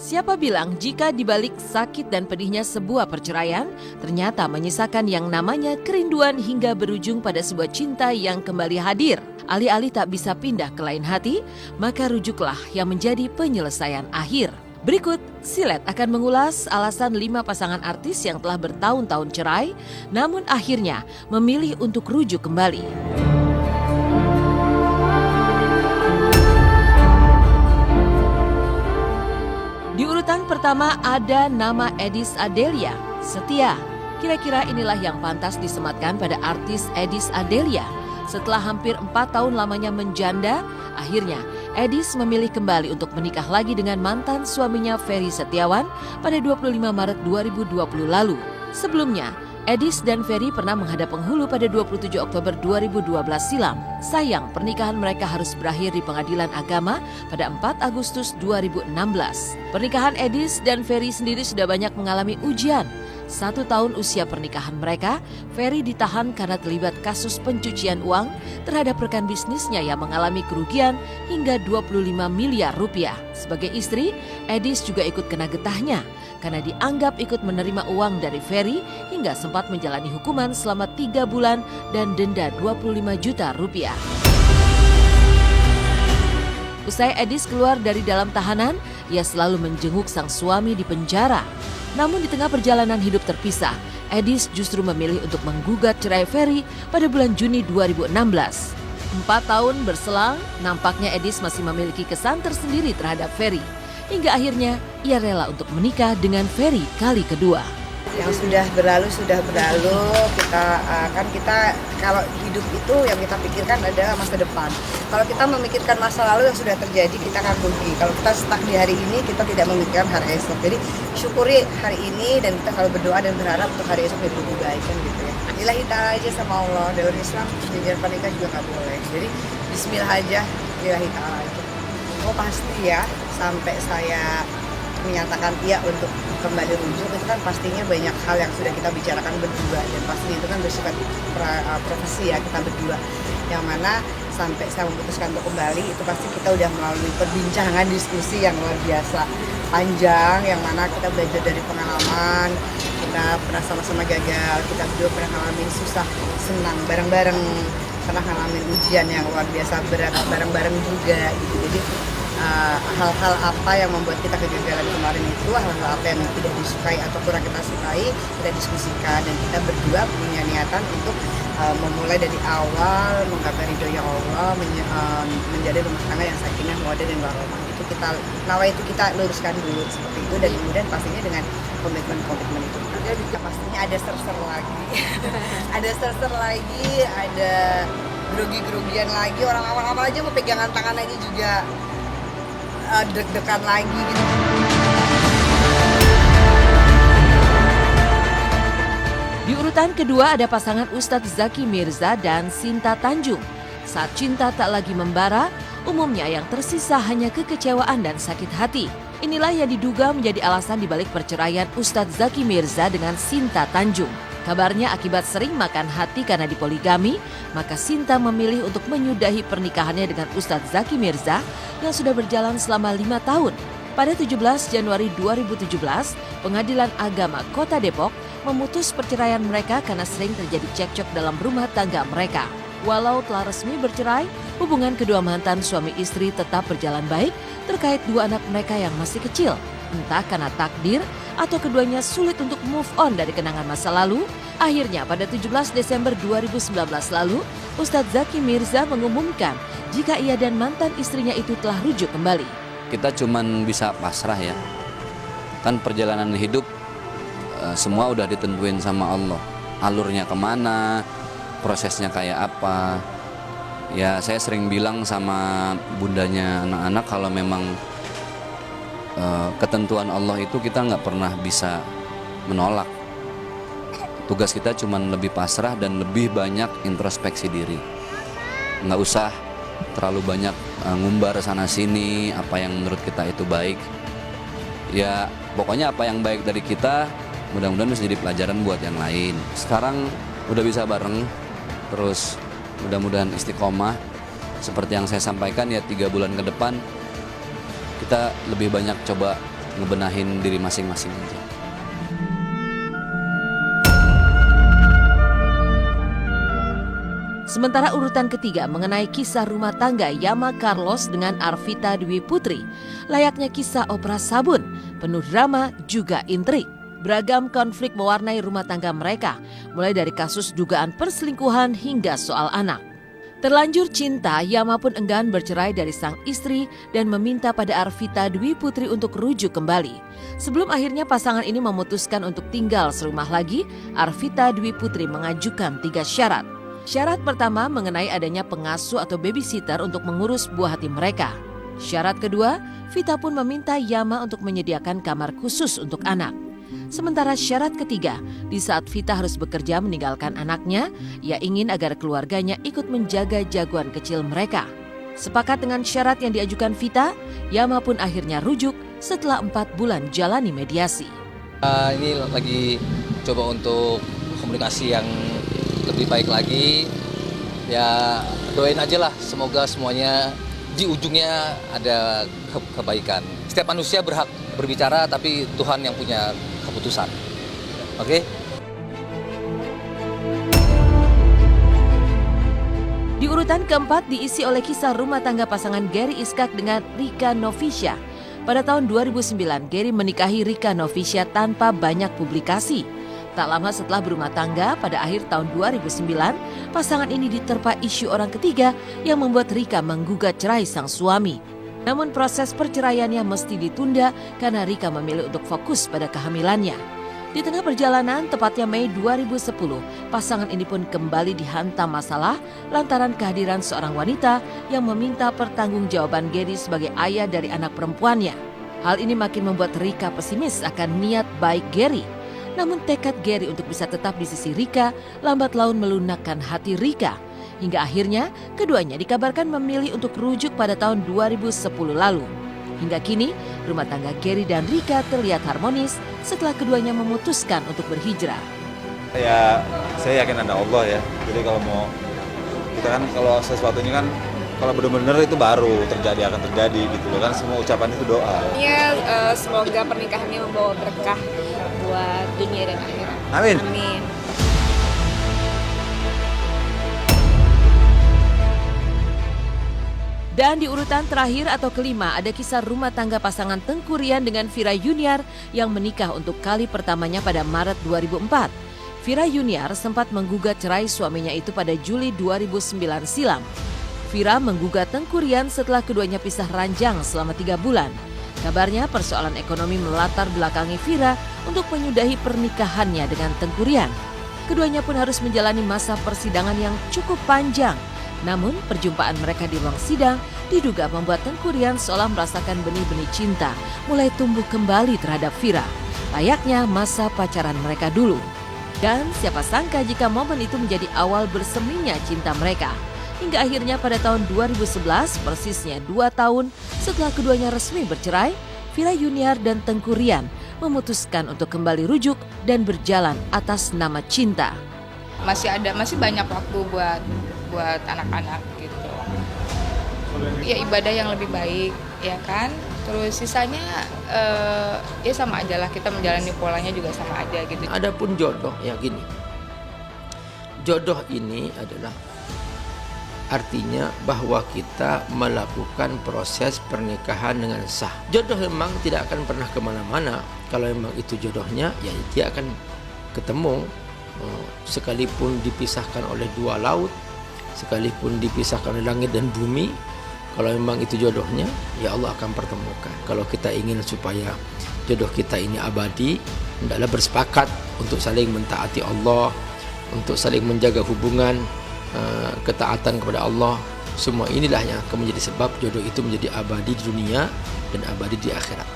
Siapa bilang jika dibalik sakit dan pedihnya sebuah perceraian, ternyata menyisakan yang namanya kerinduan hingga berujung pada sebuah cinta yang kembali hadir. Alih-alih tak bisa pindah ke lain hati, maka rujuklah yang menjadi penyelesaian akhir. Berikut, Silet akan mengulas alasan 5 pasangan artis yang telah bertahun-tahun cerai, namun akhirnya memilih untuk rujuk kembali. Di urutan pertama ada nama Eddis Adelia, Setia. Kira-kira inilah yang pantas disematkan pada artis Eddis Adelia. Setelah hampir 4 tahun lamanya menjanda, akhirnya Eddis memilih kembali untuk menikah lagi dengan mantan suaminya Ferry Setiawan pada 25 Maret 2020 lalu. Sebelumnya, Eddis dan Ferry pernah menghadap penghulu pada 27 Oktober 2012 silam. Sayang, pernikahan mereka harus berakhir di pengadilan agama pada 4 Agustus 2016. Pernikahan Eddis dan Ferry sendiri sudah banyak mengalami ujian. 1 tahun usia pernikahan mereka, Ferry ditahan karena terlibat kasus pencucian uang terhadap rekan bisnisnya yang mengalami kerugian hingga 25 miliar rupiah. Sebagai istri, Eddis juga ikut kena getahnya karena dianggap ikut menerima uang dari Ferry hingga sempat menjalani hukuman selama 3 bulan dan denda 25 juta rupiah. Usai Eddis keluar dari dalam tahanan, ia selalu menjenguk sang suami di penjara. Namun di tengah perjalanan hidup terpisah, Eddis justru memilih untuk menggugat cerai Ferry pada bulan Juni 2016. 4 tahun berselang, nampaknya Eddis masih memiliki kesan tersendiri terhadap Ferry. Hingga akhirnya ia rela untuk menikah dengan Ferry kali kedua. Yang sudah berlalu, kita kalau hidup itu yang kita pikirkan adalah masa depan. Kalau kita memikirkan masa lalu yang sudah terjadi, kita akan rugi. Kalau kita stuck di hari ini, kita tidak memikirkan hari esok. Jadi syukuri hari ini dan kita kalau berdoa dan berharap untuk hari esok jadi lebih baik kan gitu ya. Lillahi ta'ala aja sama Allah. Dalam Islam jenjang pernikahan juga nggak boleh. Jadi Bismillah aja, lillahi ta'ala aja. Oh pasti ya, sampai saya menyatakan iya untuk kembali rujuk itu kan pastinya banyak hal yang sudah kita bicarakan berdua dan pastinya itu kan bersifat profesi ya kita berdua, yang mana sampai saya memutuskan untuk kembali itu pasti kita udah melalui perbincangan diskusi yang luar biasa panjang, yang mana kita belajar dari pengalaman, kita pernah sama-sama gagal, kita berdua pernah ngalamin susah senang bareng-bareng, pernah ngalamin ujian yang luar biasa berat bareng-bareng juga gitu. Jadi hal-hal apa yang membuat kita kegagalan kemarin itu, hal-hal apa yang tidak disukai atau kurang kita sukai, kita diskusikan dan kita berdua punya niatan untuk memulai dari awal menggapai ridhonya Allah, menjadi rumah tangga yang sakinah, mawaddah dan warahmah. Itu kita kita luruskan dulu seperti itu dan kemudian pastinya dengan komitmen itu. Pastinya ada ser-ser lagi, ada grogi-grogian lagi, orang awal-awal aja mau pegangan tangan aja juga deg-degan lagi gitu. Di urutan kedua ada pasangan Ustadz Zaki Mirza dan Sinta Tanjung. Saat cinta tak lagi membara, umumnya yang tersisa hanya kekecewaan dan sakit hati. Inilah yang diduga menjadi alasan dibalik perceraian Ustadz Zaki Mirza dengan Sinta Tanjung. Kabarnya akibat sering makan hati karena dipoligami, maka Sinta memilih untuk menyudahi pernikahannya dengan Ustadz Zaki Mirza yang sudah berjalan selama 5 tahun. Pada 17 Januari 2017, Pengadilan Agama Kota Depok memutus perceraian mereka karena sering terjadi cekcok dalam rumah tangga mereka. Walau telah resmi bercerai, hubungan kedua mantan suami istri tetap berjalan baik terkait 2 anak mereka yang masih kecil. Entah karena takdir atau keduanya sulit untuk move on dari kenangan masa lalu, akhirnya pada 17 Desember 2019 lalu, Ustadz Zaki Mirza mengumumkan jika ia dan mantan istrinya itu telah rujuk kembali. Kita cuman bisa pasrah ya, kan perjalanan hidup semua udah ditentuin sama Allah. Alurnya kemana, prosesnya kayak apa. Ya saya sering bilang sama bundanya anak-anak kalau memang ketentuan Allah itu kita nggak pernah bisa menolak. Tugas kita cuman lebih pasrah dan lebih banyak introspeksi diri. Nggak usah terlalu banyak ngumbar sana sini apa yang menurut kita itu baik. Ya pokoknya apa yang baik dari kita mudah-mudahan bisa jadi pelajaran buat yang lain. Sekarang udah bisa bareng, terus mudah-mudahan istiqomah. Seperti yang saya sampaikan ya 3 bulan ke depan kita lebih banyak coba ngebenahin diri masing-masing aja. Sementara urutan ketiga mengenai kisah rumah tangga Yama Carlos dengan Arvita Dwi Putri, layaknya kisah opera sabun, penuh drama juga intrik. Beragam konflik mewarnai rumah tangga mereka, mulai dari kasus dugaan perselingkuhan hingga soal anak. Terlanjur cinta, Yama pun enggan bercerai dari sang istri dan meminta pada Arvita Dwi Putri untuk rujuk kembali. Sebelum akhirnya pasangan ini memutuskan untuk tinggal serumah lagi, Arvita Dwi Putri mengajukan 3 syarat. Syarat pertama mengenai adanya pengasuh atau babysitter untuk mengurus buah hati mereka. Syarat kedua, Vita pun meminta Yama untuk menyediakan kamar khusus untuk anak. Sementara syarat ketiga, di saat Vita harus bekerja meninggalkan anaknya, ia ingin agar keluarganya ikut menjaga jagoan kecil mereka. Sepakat dengan syarat yang diajukan Vita, Yama pun akhirnya rujuk setelah 4 bulan jalani mediasi. Ini lagi coba untuk komunikasi yang lebih baik lagi. Ya doain aja lah, semoga semuanya di ujungnya ada kebaikan. Setiap manusia berhak berbicara, tapi Tuhan yang punya keputusan. Oke? Di urutan keempat diisi oleh kisah rumah tangga pasangan Gary Iskak dengan Rika Novicia. Pada tahun 2009, Gary menikahi Rika Novicia tanpa banyak publikasi. Tak lama setelah berumah tangga, pada akhir tahun 2009, pasangan ini diterpa isu orang ketiga yang membuat Rika menggugat cerai sang suami. Namun proses perceraiannya mesti ditunda karena Rika memilih untuk fokus pada kehamilannya. Di tengah perjalanan, tepatnya Mei 2010, pasangan ini pun kembali dihantam masalah lantaran kehadiran seorang wanita yang meminta pertanggungjawaban Gary sebagai ayah dari anak perempuannya. Hal ini makin membuat Rika pesimis akan niat baik Gary. Namun tekad Gary untuk bisa tetap di sisi Rika lambat laun melunakkan hati Rika. Hingga akhirnya keduanya dikabarkan memilih untuk rujuk pada tahun 2010 lalu. Hingga kini rumah tangga Gary dan Rika terlihat harmonis setelah keduanya memutuskan untuk berhijrah. Ya saya yakin ada Allah ya. Jadi kalau mau kita kan kalau sesuatunya kan kalau benar-benar itu baru akan terjadi gitu loh kan, semua ucapan itu doa. Ya semoga pernikahannya membawa berkah buat dunia dan akhirat. Amin. Amin. Dan di urutan terakhir atau kelima ada kisah rumah tangga pasangan Tengku Rian dengan Vira Yuniar yang menikah untuk kali pertamanya pada Maret 2004. Vira Yuniar sempat menggugat cerai suaminya itu pada Juli 2009 silam. Vira menggugat Tengku Rian setelah keduanya pisah ranjang selama 3 bulan. Kabarnya persoalan ekonomi melatar belakangi Vira untuk menyudahi pernikahannya dengan Tengku Rian. Keduanya pun harus menjalani masa persidangan yang cukup panjang. Namun perjumpaan mereka di ruang sidang diduga membuat Tengku Rian seolah merasakan benih-benih cinta mulai tumbuh kembali terhadap Vira. Layaknya masa pacaran mereka dulu. Dan siapa sangka jika momen itu menjadi awal berseminya cinta mereka. Hingga akhirnya pada tahun 2011, persisnya 2 tahun setelah keduanya resmi bercerai, Vira Yuniar dan Tengku Rian memutuskan untuk kembali rujuk dan berjalan atas nama cinta. Masih banyak waktu buat anak-anak gitu. Ya ibadah yang lebih baik, ya kan. Terus sisanya ya sama aja lah, kita menjalani polanya juga sama aja gitu. Adapun jodoh ya gini. Jodoh ini adalah artinya bahwa kita melakukan proses pernikahan dengan sah. Jodoh memang tidak akan pernah kemana-mana. Kalau memang itu jodohnya, ya dia akan ketemu. Sekalipun dipisahkan oleh 2 laut, sekalipun dipisahkan oleh langit dan bumi, kalau memang itu jodohnya, ya Allah akan pertemukan. Kalau kita ingin supaya jodoh kita ini abadi, hendaklah bersepakat untuk saling mentaati Allah, untuk saling menjaga hubungan, ketaatan kepada Allah. Semua inilah yang akan menjadi sebab jodoh itu menjadi abadi di dunia dan abadi di akhirat.